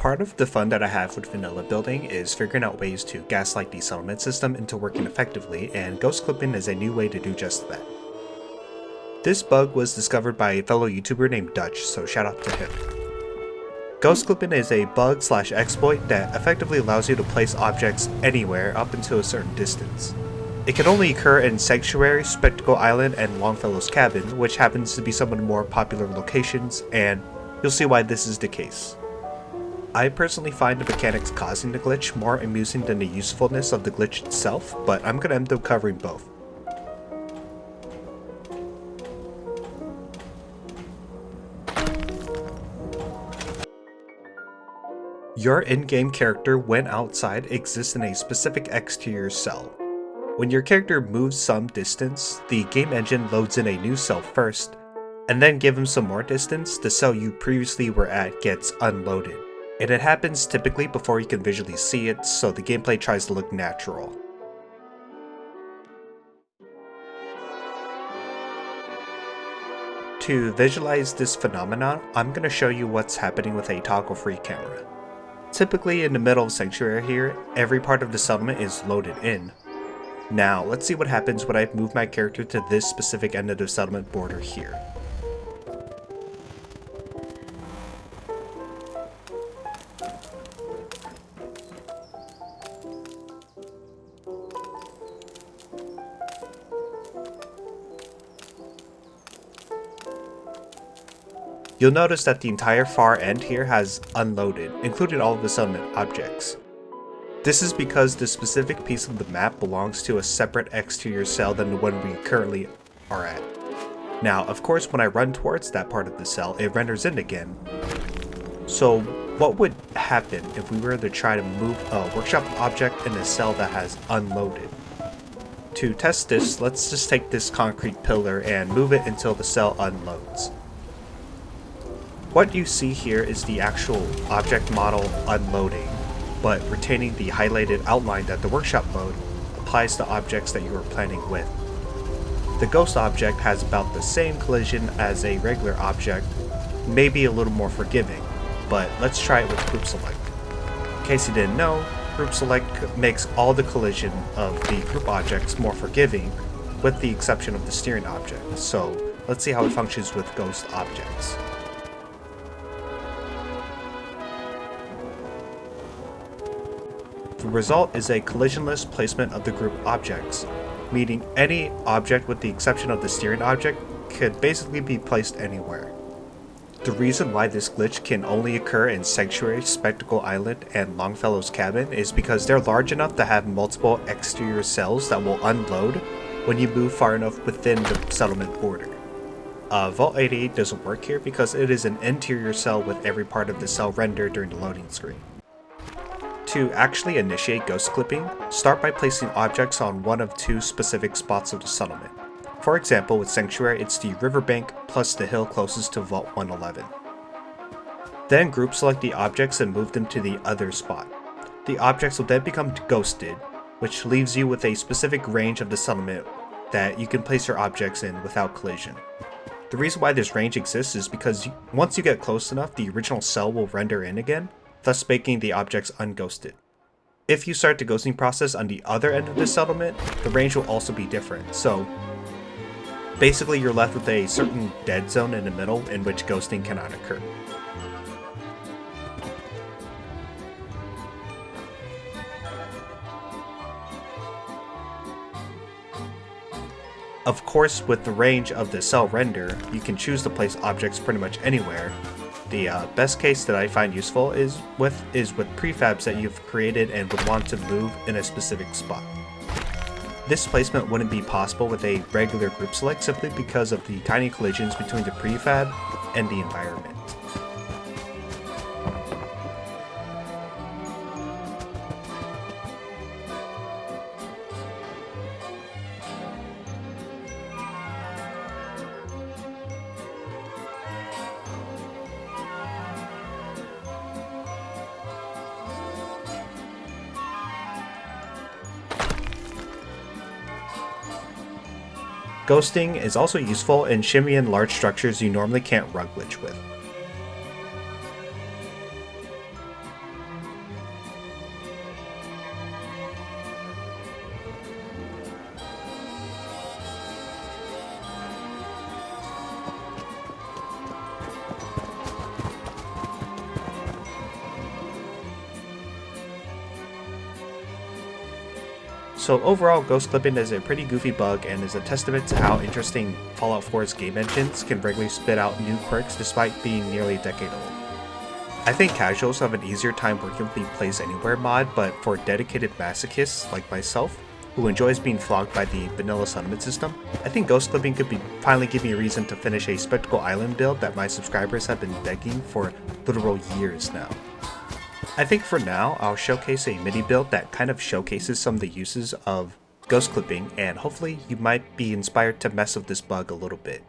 Part of the fun that I have with vanilla building is figuring out ways to gaslight the settlement system into working effectively, and ghost clipping is a new way to do just that. This bug was discovered by a fellow YouTuber named Dutch, so shout out to him. Ghost clipping is a bug/exploit that effectively allows you to place objects anywhere up until a certain distance. It can only occur in Sanctuary, Spectacle Island, and Longfellow's Cabin, which happens to be some of the more popular locations, and you'll see why this is the case. I personally find the mechanics causing the glitch more amusing than the usefulness of the glitch itself, but I'm going to end up covering both. Your in-game character, when outside, exists in a specific exterior cell. When your character moves some distance, the game engine loads in a new cell first, and then given some more distance, the cell you previously were at gets unloaded. And it happens typically before you can visually see it, so the gameplay tries to look natural. To visualize this phenomenon, I'm going to show you what's happening with a toggle-free camera. Typically in the middle of Sanctuary here, every part of the settlement is loaded in. Now, let's see what happens when I move my character to this specific end of the settlement border here. You'll notice that the entire far end here has unloaded, including all of the settlement objects. This is because the specific piece of the map belongs to a separate exterior cell than the one we currently are at. Now, of course, when I run towards that part of the cell, it renders in again. So, what would happen if we were to try to move a workshop object in a cell that has unloaded? To test this, let's just take this concrete pillar and move it until the cell unloads. What you see here is the actual object model unloading, but retaining the highlighted outline that the workshop mode applies to objects that you are planning with. The ghost object has about the same collision as a regular object, maybe a little more forgiving, but let's try it with group select. In case you didn't know, group select makes all the collision of the group objects more forgiving, with the exception of the steering object, so let's see how it functions with ghost objects. The result is a collisionless placement of the group objects, meaning any object with the exception of the steering object could basically be placed anywhere. The reason why this glitch can only occur in Sanctuary, Spectacle Island, and Longfellow's Cabin is because they're large enough to have multiple exterior cells that will unload when you move far enough within the settlement border. Vault 88 doesn't work here because it is an interior cell with every part of the cell rendered during the loading screen. To actually initiate ghost clipping, start by placing objects on one of two specific spots of the settlement. For example, with Sanctuary, it's the riverbank plus the hill closest to Vault 111. Then group select the objects and move them to the other spot. The objects will then become ghosted, which leaves you with a specific range of the settlement that you can place your objects in without collision. The reason why this range exists is because once you get close enough, the original cell will render in again, thus making the objects unghosted. If you start the ghosting process on the other end of the settlement, the range will also be different, so basically you're left with a certain dead zone in the middle in which ghosting cannot occur. Of course, with the range of the cell render, you can choose to place objects pretty much anywhere. The best case that I find useful is with prefabs that you've created and would want to move in a specific spot. This placement wouldn't be possible with a regular group select simply because of the tiny collisions between the prefab and the environment. Ghosting is also useful in shimmying large structures you normally can't rug glitch with. So overall, ghost clipping is a pretty goofy bug and is a testament to how interesting Fallout 4's game engines can regularly spit out new quirks despite being nearly a decade old. I think casuals have an easier time working with the Plays Anywhere mod, but for dedicated masochists like myself, who enjoys being flogged by the vanilla settlement system, I think ghost clipping could finally give me a reason to finish a Spectacle Island build that my subscribers have been begging for literal years now. I think for now, I'll showcase a mini build that kind of showcases some of the uses of ghost clipping, and hopefully you might be inspired to mess with this bug a little bit.